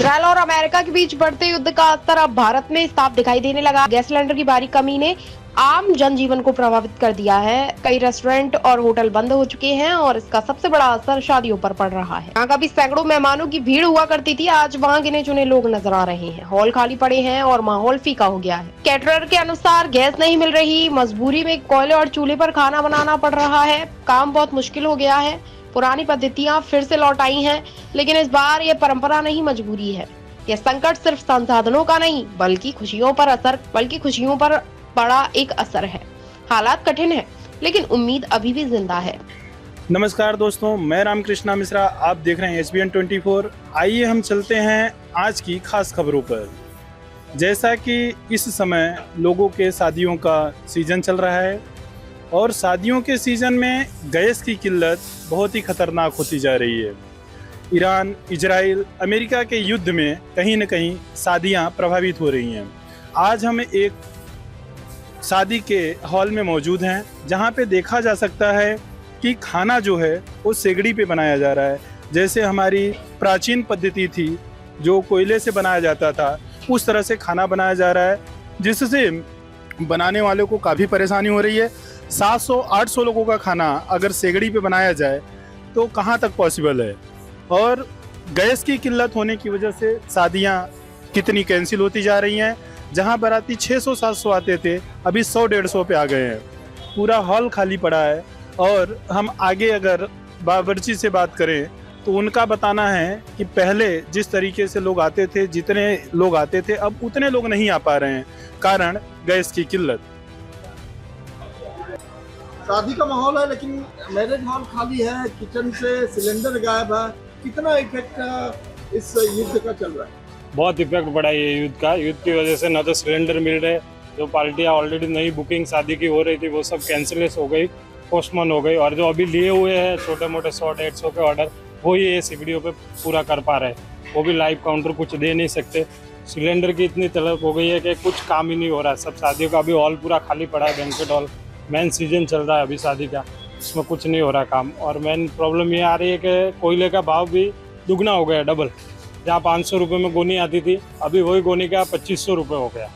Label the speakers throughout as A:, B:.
A: Israel और America के बीच बढ़ते युद्ध का असर अब भारत में साफ दिखाई देने लगा। गैस सिलेंडर की भारी कमी ने आम जनजीवन को प्रभावित कर दिया है। कई रेस्टोरेंट और होटल बंद हो चुके हैं और इसका सबसे बड़ा असर शादियों पर पड़ रहा है। यहाँ कभी सैकड़ों मेहमानों की भीड़ हुआ करती थी, आज वहाँ गिने चुने लोग नजर आ रहे हैं। हॉल खाली पड़े हैं और माहौल फीका हो गया है। कैटरर के अनुसार गैस नहीं मिल रही, मजबूरी में कोयले और चूल्हे पर खाना बनाना पड़ रहा है। काम बहुत मुश्किल हो गया है। पुरानी पद्धतियां फिर से लौट आई हैं, लेकिन इस बार ये परंपरा नहीं, मजबूरी है। यह संकट सिर्फ संसाधनों का नहीं बल्कि खुशियों पर बड़ा एक असर है। हालात कठिन है, लेकिन उम्मीद अभी भी जिंदा है।
B: नमस्कार दोस्तों, मैं रामकृष्णा मिश्रा, आप देख रहे हैं SBN 24। आइए हम चलते हैं आज की खास खबरों पर। जैसा कि इस समय लोगों के शादियों का सीजन चल रहा है और शादियों के सीजन में गैस की किल्लत बहुत ही खतरनाक होती जा रही है। ईरान, इजराइल, अमेरिका के युद्ध में कहीं न कहीं शादियां प्रभावित हो रही हैं। आज हम एक शादी के हॉल में मौजूद हैं जहां पे देखा जा सकता है कि खाना जो है वो सेगड़ी पे बनाया जा रहा है। जैसे हमारी प्राचीन पद्धति थी जो कोयले से बनाया जाता था, उस तरह से खाना बनाया जा रहा है, जिससे बनाने वालों को काफ़ी परेशानी हो रही है। 700-800 लोगों का खाना अगर सेगड़ी पे बनाया जाए तो कहाँ तक पॉसिबल है। और गैस की किल्लत होने की वजह से शादियाँ कितनी कैंसिल होती जा रही हैं। जहाँ बाराती 600-700 आते थे, अभी 100-150 पे आ गए हैं। पूरा हॉल खाली पड़ा है। और हम आगे अगर बावर्ची से बात करें तो उनका बताना है कि पहले जिस तरीके से लोग आते थे, जितने लोग आते थे, अब उतने लोग नहीं आ पा रहे हैं, कारण गैस की किल्लत।
C: शादी का माहौल है लेकिन मैरिज हॉल खाली है, किचन से सिलेंडर गायब है। कितना इफेक्ट इस युद्ध का चल रहा है?
D: बहुत इफेक्ट पड़ा है ये युद्ध का। युद्ध की वजह से ना तो सिलेंडर मिल रहे, जो पार्टियां ऑलरेडी नई बुकिंग शादी की हो रही थी वो सब कैंसिलेस हो गई, पोस्टपोन हो गई। और जो अभी लिए हुए हैं छोटे मोटे 100-150 के ऑर्डर, वो ये सीढ़ियों पे पूरा कर पा रहे हैं। वो भी लाइव काउंटर कुछ दे नहीं सकते। सिलेंडर की इतनी तलब हो गई है कि कुछ काम ही नहीं हो रहा है। सब शादियों का अभी हॉल पूरा खाली पड़ा है। बैंक्वेट हॉल मेन सीजन चल रहा है अभी शादी का, इसमें कुछ नहीं हो रहा काम। और मेन प्रॉब्लम ये आ रही है कि कोयले का भाव भी दुगना हो गया, डबल। जहाँ 500 रुपये में गोनी आती थी, अभी वही गोनी का 2500 रुपये हो गया,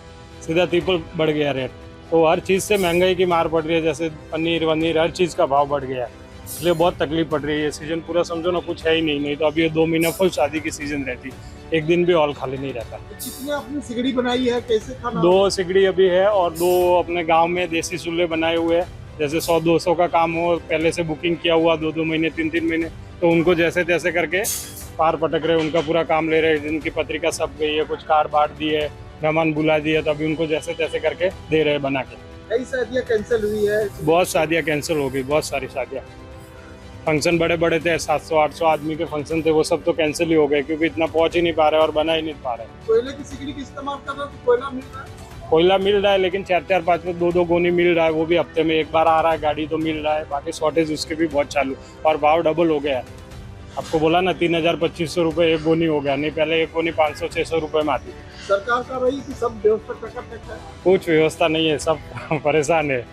D: सीधा ट्रिपल बढ़ गया रेट। तो हर चीज़ से महंगाई की मार पड़ रही है, जैसे पनीर वनीर हर चीज़ का भाव बढ़ गया है, इसलिए बहुत तकलीफ पड़ रही है। सीजन पूरा समझो ना कुछ है ही नहीं तो अभी ये 2 महीना फुल शादी की सीजन रहती, एक दिन भी हॉल खाली नहीं रहता।
C: कितने आपने सिगड़ी बनाई है, कैसे खाना?
D: 2 सिगड़ी अभी है और 2 अपने गाँव में देसी चूल्हे बनाए हुए हैं। जैसे 100-200 का काम हो, पहले से बुकिंग किया हुआ 2-2 महीने 3-3 महीने, तो उनको जैसे तैसे करके पार पटक रहे, उनका पूरा काम ले रहे। जिनकी पत्रिका सब गई है, कुछ कार्ड बांट दिए, मेहमान बुला दिए, तो अभी उनको जैसे तैसे करके दे रहे बना के।
C: कई शादियाँ कैंसिल हुई है।
D: बहुत शादियाँ कैंसिल हो गई, बहुत सारी शादियाँ। फंक्शन बड़े बड़े थे, 700-800 आदमी के फंक्शन थे, वो सब तो कैंसिल ही हो गए क्योंकि इतना पहुंच ही नहीं पा रहे और बना ही नहीं पा रहे।
C: कोयले की सिगड़ी का इस्तेमाल कर रहे हो तो कोयला मिल रहा है?
D: कोयला मिल रहा है, लेकिन 4-4, 5 2-2 गोनी मिल रहा है, वो भी हफ्ते में एक बार आ रहा है, गाड़ी तो मिल रहा है। बाकी शॉर्टेज उसके भी बहुत चालू, और भाव डबल हो गया है। आपको बोला ना 3000-2500 रुपये एक गोनी हो गया, नहीं पहले एक गोनी 500-600 रुपये में आती।
C: सरकार का रही कि सब व्यवस्था कर,
D: कुछ व्यवस्था नहीं है, सब परेशान है।